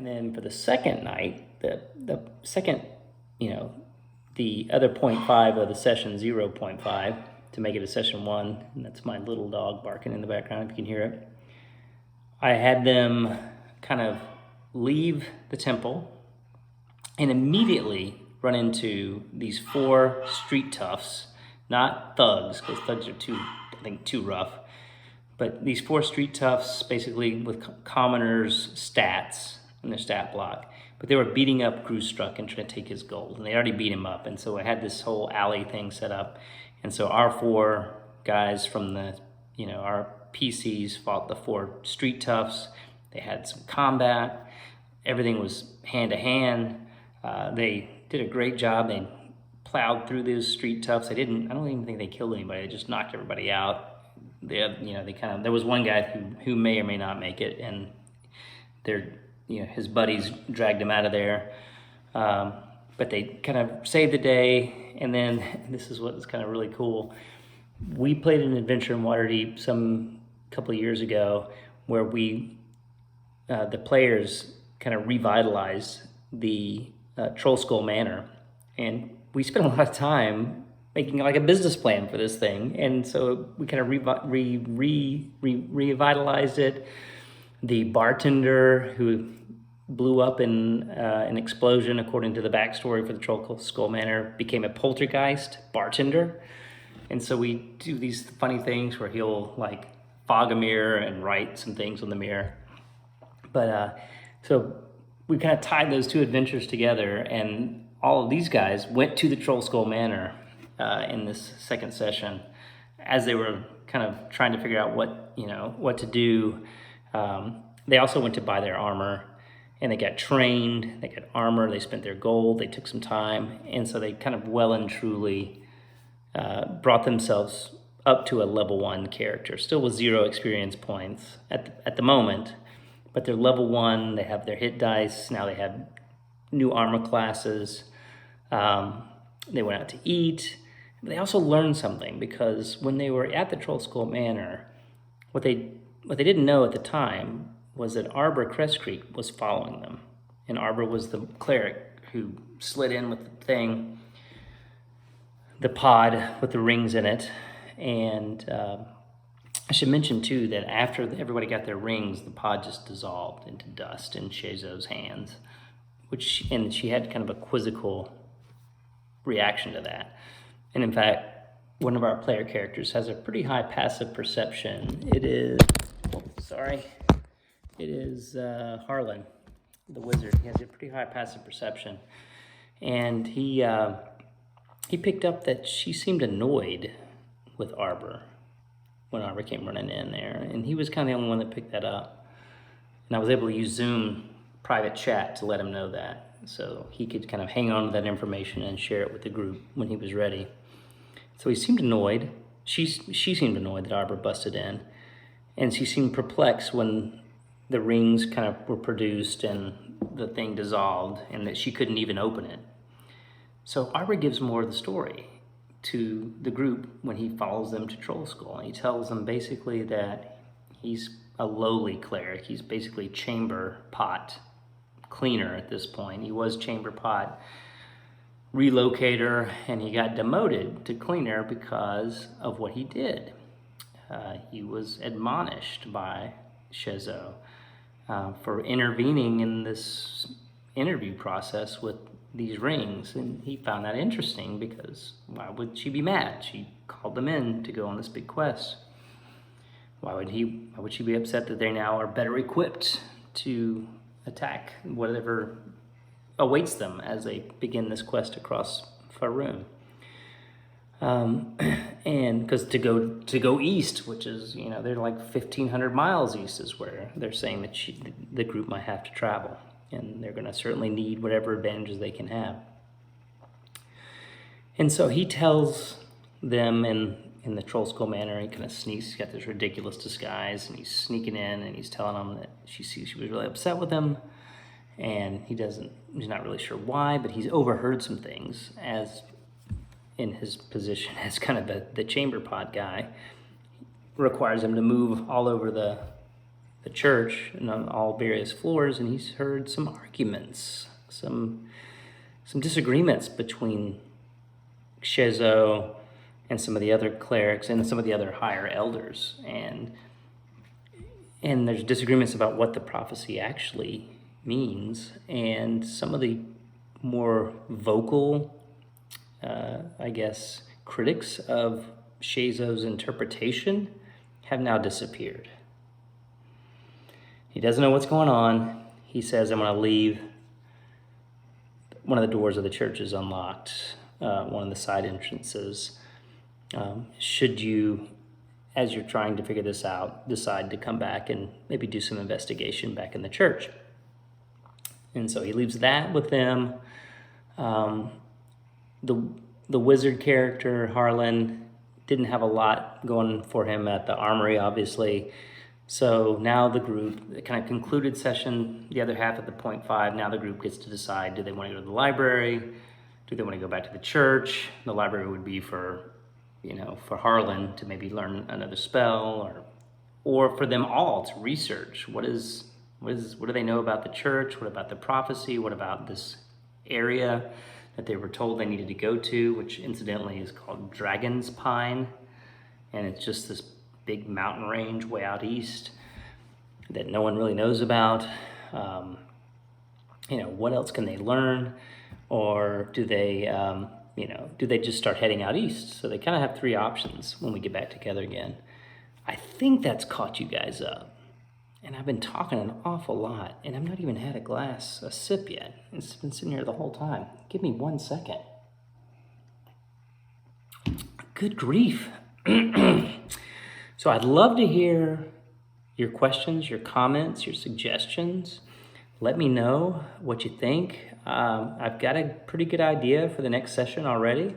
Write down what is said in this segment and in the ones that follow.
And then for the second night, the second, the other 0.5 of the session 0.5 to make it a session 1, and that's my little dog barking in the background if you can hear it. I had them kind of leave the temple and immediately run into these 4 street toughs, not thugs, because thugs are too rough, but these 4 street toughs basically with commoners' stats in their stat block. But they were beating up Groostruck and trying to take his gold, and they already beat him up. And so I had this whole alley thing set up. And so our 4 guys from our PCs fought the 4 street toughs. They had some combat. Everything was hand to hand. They did a great job. They plowed through those street toughs. I don't even think they killed anybody. They just knocked everybody out. There was one guy who may or may not make it, and his buddies dragged him out of there. But they kind of saved the day. And then this is what's kind of really cool. We played an adventure in Waterdeep couple of years ago where the players kind of revitalized the Troll Skull Manor, and we spent a lot of time making like a business plan for this thing, and so we kind of revitalized it. The bartender who blew up in an explosion, according to the backstory for the Troll Skull Manor, became a poltergeist bartender, and so we do these funny things where he'll like fog a mirror and write some things on the mirror. But so we kind of tied those 2 adventures together, and all of these guys went to the Troll Skull Manor in this second session as they were kind of trying to figure out what to do. They also went to buy their armor, and they got trained, they got armor, they spent their gold, they took some time, and so they kind of well and truly brought themselves up to a level 1 character, still with 0 experience points at the moment, but they're level 1, they have their hit dice, now they have new armor classes, they went out to eat, but they also learned something, because when they were at the Troll Skull Manor, what they didn't know at the time was that Arbor Crestcreek was following them, and Arbor was the cleric who slid in with the pod with the rings in it. And I should mention too that after everybody got their rings, the pod just dissolved into dust in Shezo's hands, and she had kind of a quizzical reaction to that. And in fact, one of our player characters has a pretty high passive perception. It is Harlan, the wizard. He has a pretty high passive perception, and he picked up that she seemed annoyed with Arbor when Arbor came running in there, and he was kind of the only one that picked that up. And I was able to use Zoom private chat to let him know that, so he could kind of hang on to that information and share it with the group when he was ready. So he seemed annoyed. She seemed annoyed that Arbor busted in, and she seemed perplexed when the rings kind of were produced and the thing dissolved, and that she couldn't even open it. So Arbor gives more of the story to the group when he follows them to Troll Skull. And he tells them basically that he's a lowly cleric. He's basically chamber pot cleaner at this point. He was chamber pot relocator, and he got demoted to cleaner because of what he did. He was admonished by Shezo for intervening in this interview process with these rings, and he found that interesting because why would she be mad? She called them in to go on this big quest. Why would she be upset that they now are better equipped to attack whatever awaits them as they begin this quest across Faerun? And because to go east, which is, they're like 1,500 miles east, is where they're saying that the group might have to travel, and they're going to certainly need whatever advantages they can have. And so he tells them in the Troll Skull Manor, he kind of sneaks. He's got this ridiculous disguise, and he's sneaking in, and he's telling them that she was really upset with him, and he's not really sure why, but he's overheard some things as in his position as kind of the chamber pot guy. Requires him to move all over the church and on all various floors, and he's heard some arguments, some disagreements between Shezo and some of the other clerics and some of the other higher elders, and there's disagreements about what the prophecy actually means, and some of the more vocal, I guess, critics of Shezo's interpretation have now disappeared. He doesn't know what's going on. He says, I'm going to leave. One of the doors of the church is unlocked, one of the side entrances. Should you, as you're trying to figure this out, decide to come back and maybe do some investigation back in the church. And so he leaves that with them. The wizard character, Harlan, didn't have a lot going for him at the armory, obviously. So now the group, kind of concluded session, the other half of the 0.5, now the group gets to decide, do they want to go to the library? Do they want to go back to the church? The library would be for Harlan to maybe learn another spell, or for them all to research. What do they know about the church? What about the prophecy? What about this area that they were told they needed to go to, which incidentally is called Dragon's Pine, and it's just this big mountain range way out east that no one really knows about. What else can they learn? Or do they just start heading out east? So they kind of have three options when we get back together again. I think that's caught you guys up. And I've been talking an awful lot, and I've not even had a sip yet. It's been sitting here the whole time. Give me 1 second. Good grief. So I'd love to hear your questions, your comments, your suggestions. Let me know what you think. I've got a pretty good idea for the next session already,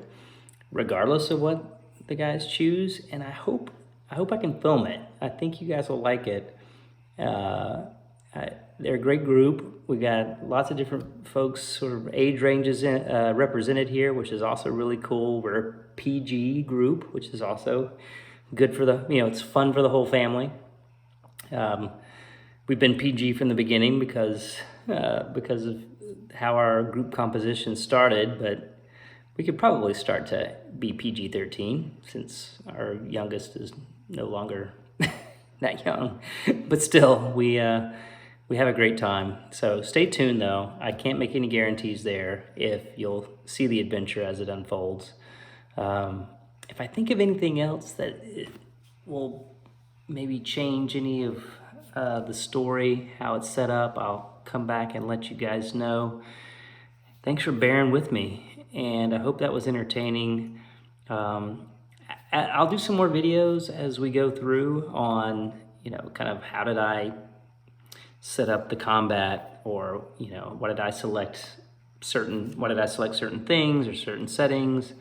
regardless of what the guys choose, and I hope I can film it. I think you guys will like it. They're a great group. We got lots of different folks, sort of age ranges represented here, which is also really cool. We're a PG group, which is also good for it's fun for the whole family. We've been PG from the beginning because of how our group composition started, but we could probably start to be PG-13 since our youngest is no longer that young. But still, we have a great time. So stay tuned, though. I can't make any guarantees there if you'll see the adventure as it unfolds. If I think of anything else that will maybe change any of the story, how it's set up, I'll come back and let you guys know. Thanks for bearing with me, and I hope that was entertaining. I'll do some more videos as we go through on, kind of how did I set up the combat, or, what did I select certain things or certain settings,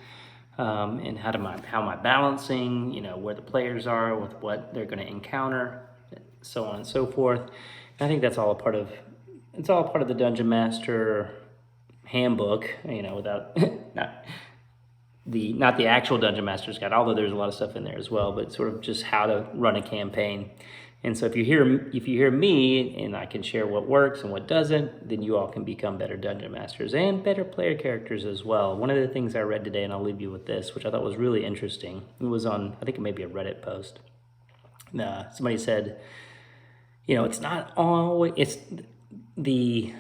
and how am I balancing, where the players are with what they're going to encounter, so on and so forth. And I think that's all a part of the Dungeon Master handbook, without not the actual Dungeon Master's Guide, although there's a lot of stuff in there as well, but sort of just how to run a campaign. And so if you hear me and I can share what works and what doesn't, then you all can become better Dungeon Masters and better player characters as well. One of the things I read today, and I'll leave you with this, which I thought was really interesting, it was on, I think it may be a Reddit post. Somebody said, it's not always, it's the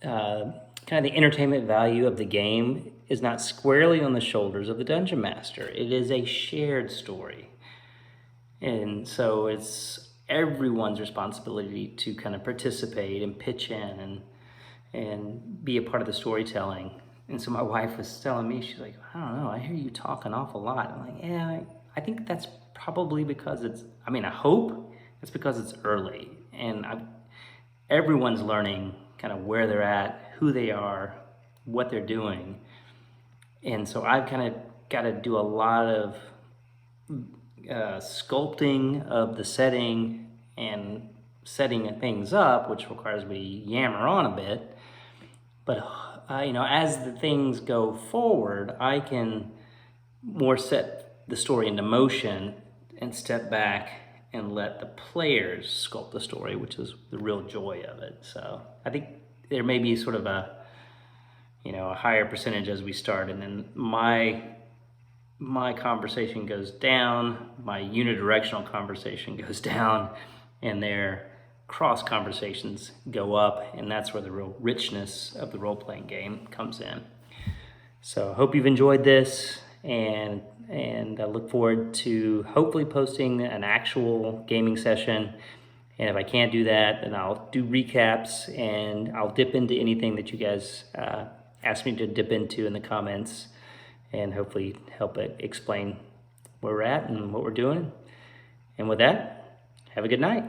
kind of the entertainment value of the game is not squarely on the shoulders of the Dungeon Master. It is a shared story. And so it's everyone's responsibility to kind of participate and pitch in and be a part of the storytelling. And so my wife was telling me, she's like, I don't know, I hear you talk an awful lot. I'm like, yeah, I think that's probably because I hope it's because it's early. And everyone's learning kind of where they're at, who they are, what they're doing. And so I've kind of got to do a lot of sculpting of the setting and setting things up, which requires me to yammer on a bit. But, as the things go forward, I can more set the story into motion and step back and let the players sculpt the story, which is the real joy of it. So I think there may be sort of a higher percentage as we start, and then my conversation goes down, my unidirectional conversation goes down, and their cross conversations go up, and that's where the real richness of the role-playing game comes in. So I hope you've enjoyed this, and I look forward to hopefully posting an actual gaming session. And if I can't do that, then I'll do recaps, and I'll dip into anything that you guys ask me to dip into in the comments, and hopefully help it explain where we're at and what we're doing. And with that, have a good night.